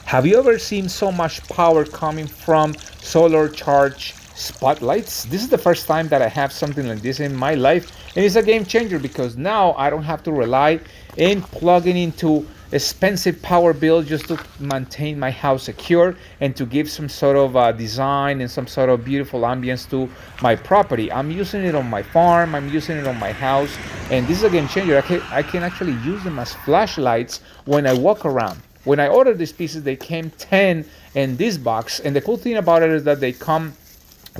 Have you ever seen so much power coming from solar charged spotlights? This is the first time that I have something like this in my life, and it's a game changer because now I don't have to rely in plugging into expensive power bill just to maintain my house secure and to give some sort of design and some sort of beautiful ambience to my property. I'm using it on my farm, I'm using it on my house, and this is a game changer. I can actually use them as flashlights when I walk around. When I ordered these pieces, they came 10 in this box, and the cool thing about it is that they come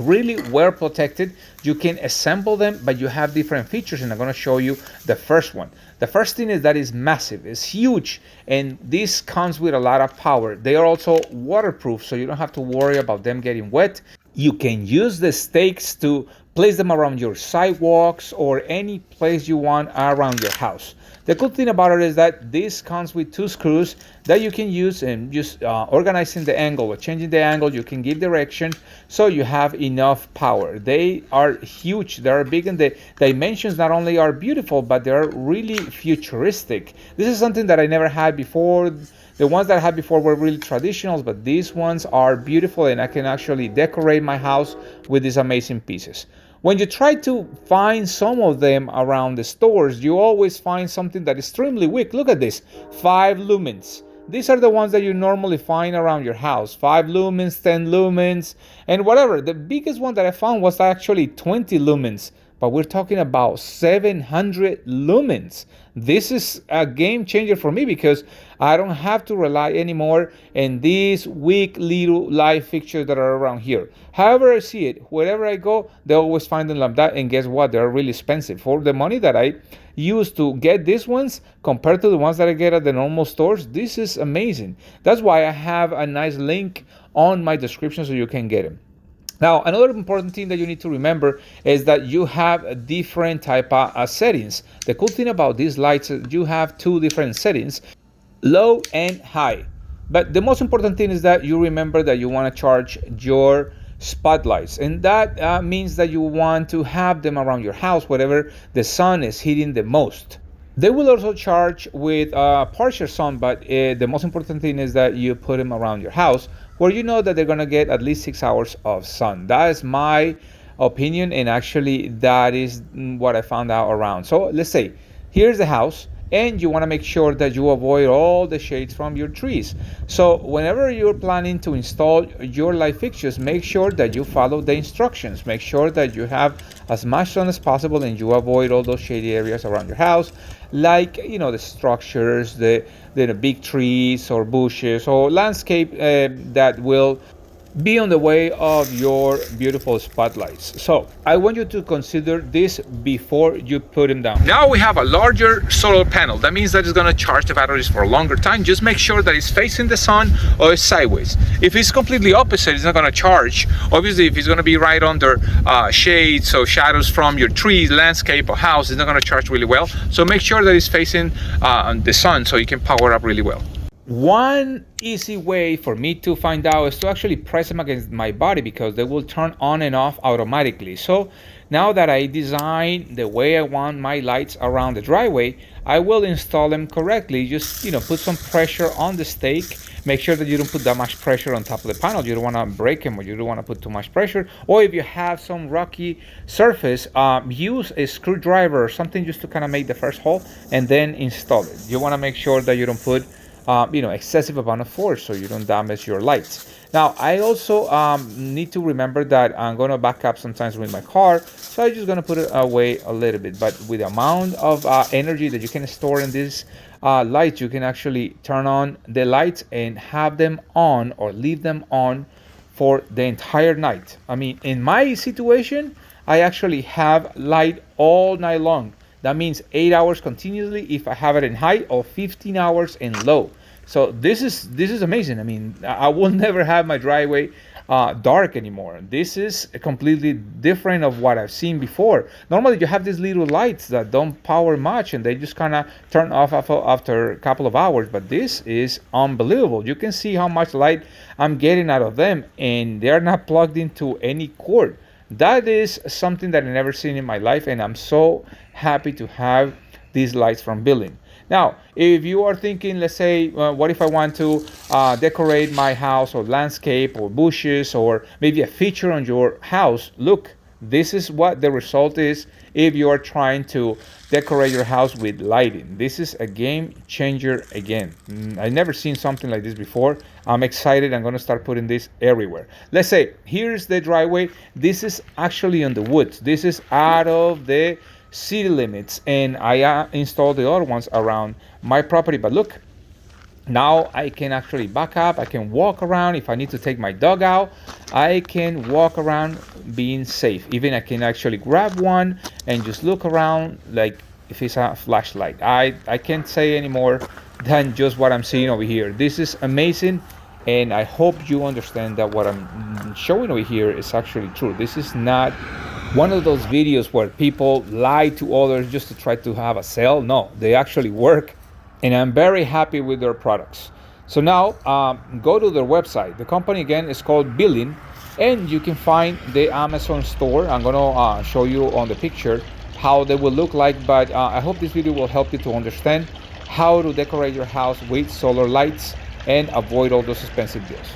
really well protected. You can assemble them, but you have different features, and I'm going to show you the first one. The first thing is that it's massive, it's huge, and this comes with a lot of power. They are also waterproof, so you don't have to worry about them getting wet. You can use the stakes to place them around your sidewalks or any place you want around your house. The cool thing about it is that this comes with two screws that you can use, and just organizing the angle or changing the angle, you can give direction so you have enough power. They are huge, they are big, and the dimensions not only are beautiful, but they are really futuristic. This is something that I never had before. The ones that I had before were really traditional, but these ones are beautiful, and I can actually decorate my house with these amazing pieces. When you try to find some of them around the stores, you always find something that is extremely weak. Look at this, 5 lumens. These are the ones that you normally find around your house, 5 lumens, 10 lumens, and whatever. The biggest one that I found was actually 20 lumens, but we're talking about 700 lumens. This is a game changer for me because I don't have to rely anymore on these weak little light fixtures that are around here. However I see it, wherever I go, they always find them like that, and guess what? They're really expensive. For the money that I use to get these ones compared to the ones that I get at the normal stores, this is amazing. That's why I have a nice link on my description so you can get them. Now, another important thing that you need to remember is that you have a different type of settings. The cool thing about these lights is you have 2 different settings, low and high. But the most important thing is that you remember that you want to charge your spotlights, and that means that you want to have them around your house wherever the sun is hitting the most. They will also charge with partial sun, but the most important thing is that you put them around your house where you know that they're going to get at least 6 hours of sun. That is my opinion, and actually that is what I found out around. So let's say here's the house, and you want to make sure that you avoid all the shades from your trees. So whenever you're planning to install your light fixtures, make sure that you follow the instructions. Make sure that you have as much sun as possible and you avoid all those shady areas around your house, like the structures, the big trees or bushes or landscape that will be on the way of your beautiful spotlights. So I want you to consider this before you put them down. Now we have a larger solar panel. That means that it's going to charge the batteries for a longer time. Just make sure that it's facing the sun or it's sideways. If it's completely opposite, it's not going to charge. Obviously, if it's going to be right under shades or shadows from your trees, landscape or house, it's not going to charge really well. So make sure that it's facing the sun so you can power up really well. One easy way for me to find out is to actually press them against my body, because they will turn on and off automatically. So now that I design the way I want my lights around the driveway, I will install them correctly. Just put some pressure on the stake. Make sure that you don't put that much pressure on top of the panel. You don't want to break them, or you don't want to put too much pressure. Or if you have some rocky surface, use a screwdriver or something just to kind of make the first hole and then install it. You want to make sure that you don't put excessive amount of force so you don't damage your lights. Now, I also need to remember that I'm going to back up sometimes with my car, so I'm just going to put it away a little bit. But with the amount of energy that you can store in these lights, you can actually turn on the lights and have them on or leave them on for the entire night. I mean, in my situation, I actually have light all night long. That means 8 hours continuously if I have it in high, or 15 hours in low. So this is amazing. I mean, I will never have my driveway dark anymore. This is completely different of what I've seen before. Normally you have these little lights that don't power much and they just kind of turn off after a couple of hours, but this is unbelievable. You can see how much light I'm getting out of them, and they're not plugged into any cord. That is something that I've never seen in my life, and I'm so happy to have these lights from Biling. Now, if you are thinking, let's say, what if I want to decorate my house or landscape or bushes or maybe a feature on your house, look, this is what the result is if you are trying to decorate your house with lighting. This is a game changer again. I've never seen something like this before. I'm excited. I'm going to start putting this everywhere. Let's say, here's the driveway. This is actually on the woods. This is out of the city limits, and I installed the other ones around my property. But look, now I can actually back up. I can walk around. If I need to take my dog out, I can walk around being safe. Even I can actually grab one and just look around like if it's a flashlight. I can't say any more than just what I'm seeing over here. This is amazing, and I hope you understand that what I'm showing over here is actually true. This is not one of those videos where people lie to others just to try to have a sale. No, they actually work, and I'm very happy with their products. So now go to their website. The company again is called Biling, and you can find the Amazon store. I'm gonna show you on the picture how they will look like, but I hope this video will help you to understand how to decorate your house with solar lights and avoid all those expensive bills.